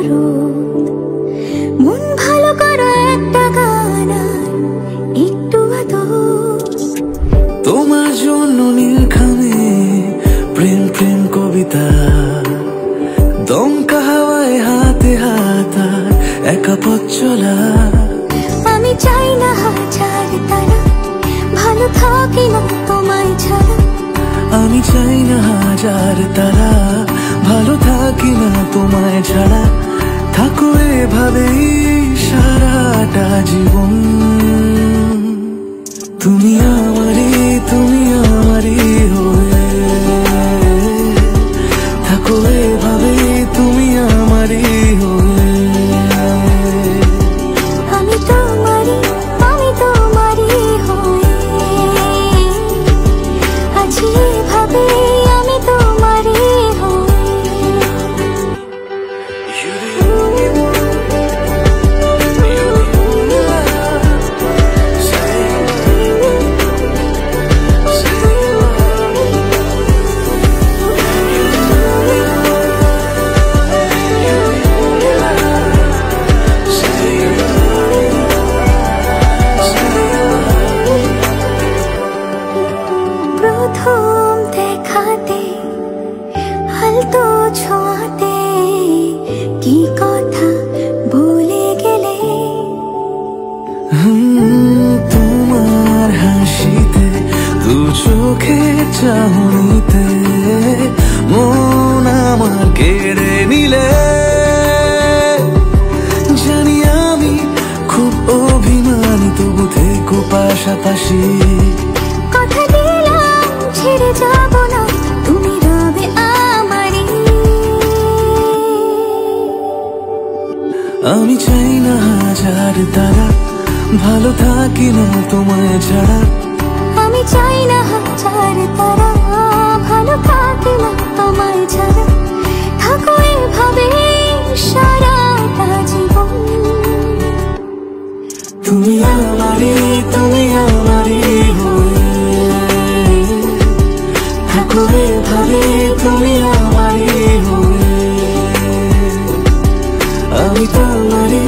রোদ, মন ভালো করা একটা গান আর একটু আদর। তোমার জন্য নীলখামে প্রেম প্রেম কবিতা, দমকা হাওয়ায় হাতে হাত আর একা পথ চলা। আমি চাই না হাজার তারা, ভালো থাকি না তোমায় ছাড়া। আমি চাই না হাজার তারা, ভালো থাকি না তোমায় ছাড়া। থাকো এভাবেই সারাটা জীবন। তুমি আমারই, তুমি আমারই হয়ে থাকো এভাবেই, তুমি আমারই হয়ে। আমি তোমারই, আমি তোমারই হয়ে আছি এভাবে, আমি তোমারই হয়ে। প্রথম দেখাতে হালতো ছোঁয়াতে কি কথা ভুলে গেলে। তোমার হাসিতে, দু চোখে চাহনিতে মন আমার কেড়ে নিলে। জানি আমি খুব অভিমানী, তবু থেকো পাশাপাশি। কথা দিলাম ছেড়ে যাব না, তুমি রবে আমারই। আমি চাই না হাজার তারা, ভালো থাকি না তোমায় ছাড়া। আমি চাই না হাজার তারা, ভালো থাকি না তোমায় ছাড়া। থাকো এভাবে সারাটা জীবন। তুমি আমারই, তুমি আমারই হয়ে থাকো এভাবে, তুমি আমারই হয়ে। আমি তোমারই,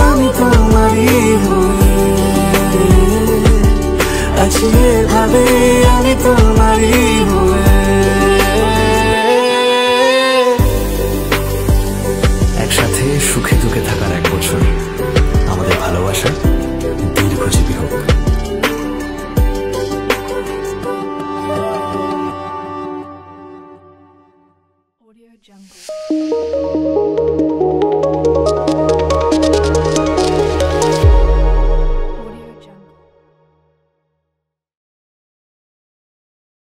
আমি তোমারই হয়ে আছি এভাবে, আমি তোমার।